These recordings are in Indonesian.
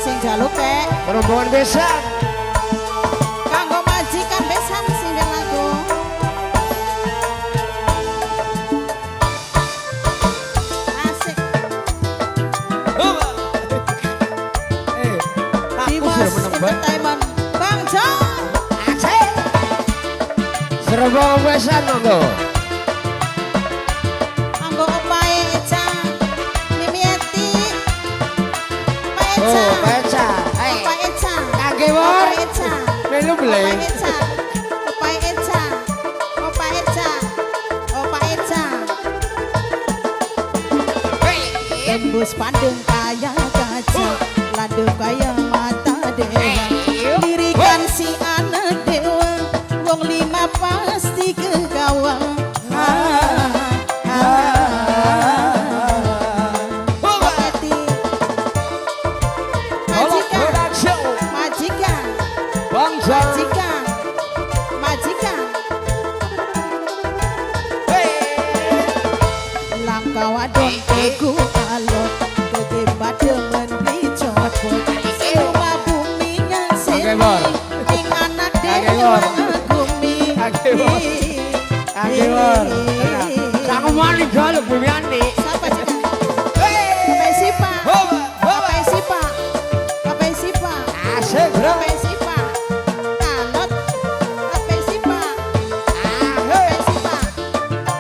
sing jaluk kek. Rombongan besan. Kanggo majikan besan sing den lagu. Asik. Dimas Entertainment. Bang John. Asik. Rombongan besan monggo. Anggo opae Eca. Mimi Eti. Opae Eca. Oh, baca. Opae Eca. Kage wor. Opae Eca. Melu beli. Opae Eca. Opae Eca. Opae Eca. Opae Eca. Tembus pandeng kaya gajah, ladu kaya mata dewa. Lirikan si anak dewa, wong lima pasti kegawa. Eti. Majikan, majikan, Bangsa. majikan, majikan. Langkah wadon teguh alot, ketimba dengan bicot. Rumah buminya sini, ing anak dewa ngagumi. Kage wor. Aku mani galuk bumiane. Siapa cekak? Kapai sipa, kapai sipa, kapai sipa, Asik, bro. kapai sipa. Alot, kapai sipa, kapai sipa.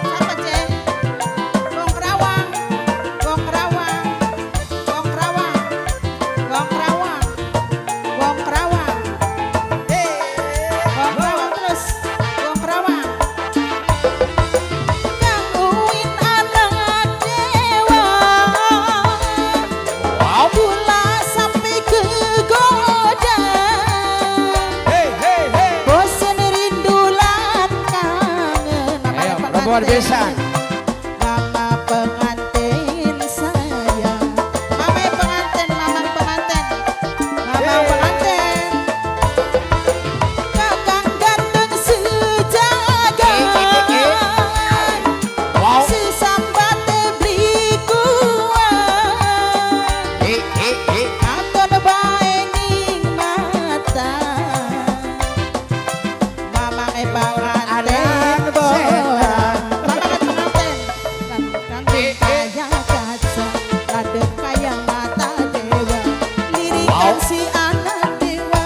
Siapa cek? Wong Kerawang, Wong Kerawang, Wong Kerawang, Wong Kerawang, Wong Kerawang, Wong Kerawang terus, Wong Kerawang. Gangguin anak dewa, gula sampai kegoda. Bosen rindulan kangen. Ayo, rombongan besan. Mama pengantin saya. Mama pengantin, mama pengantin. Mama pengantin. Kakang ganteng sejagat. Wow. Si sambate beli kuat. Aton bae ning mata. Mama pengantin bola. Mama pengantin. Kantin kaya kaca, lade kaya mata dewa. Lirikan si anak dewa,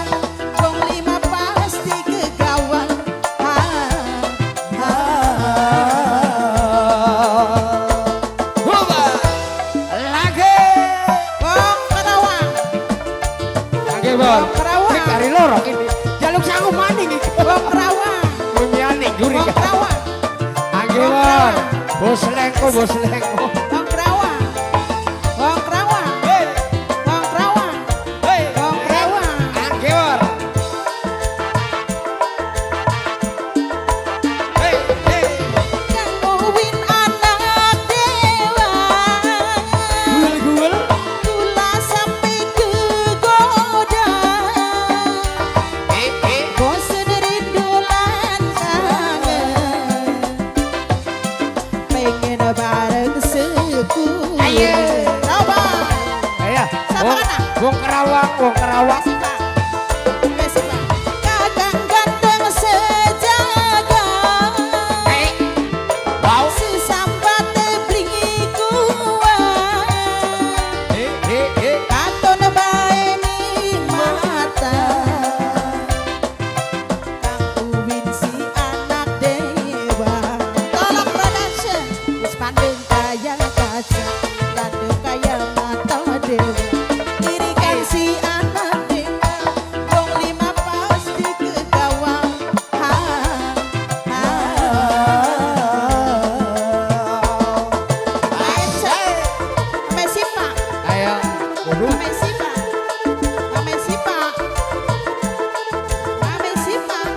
wong lima pasti kegawa. Lagi. Wong Kerawang, Kage wor. Kerawang. Sing kari loro ini. Jaluk sangu maning iki. wong Kerawang, Bumiane guri. wong Kerawang, Kage wor. Bos lengko, bos lengko. wong Kerawang, wong Kerawang, wong Kerawang, wong Kerawang. Kage wor. Gangguin anak dewa, Gul-gul. gula sampai kegoda. Bosen rindulan kangen, pengen bareng sekuat. Ayo. Coba, Ayo. Siapa kena? Wong Kerawang, wong Kerawang. kasih Pak, kasih Pak. Kakang ganteng sejagat, Wow. si sambate beli kuat. Katon bae ning mata, gangguin si anak dewa. Tolong production, wis pandeng kaya kaca, ladu kaya mata dewa. Lirikan si anak dewa, wong lima pasti kegawa. Aisa, Messi Pak. Ayo. Waduh. Messi Pak. Messi Pak. Messi Pak.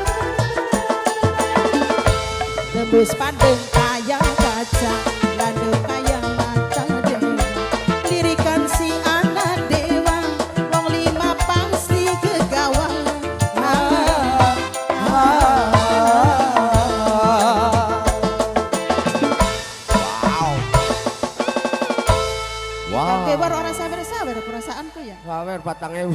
Tembus pandeng kaya kaca, ladu kaya mata dewa. Lirikan si anak dewa, wong lima pasti kegawa. Wow. Kewar orang sabar-sabar perasaanku ya. Sawer patang ewu.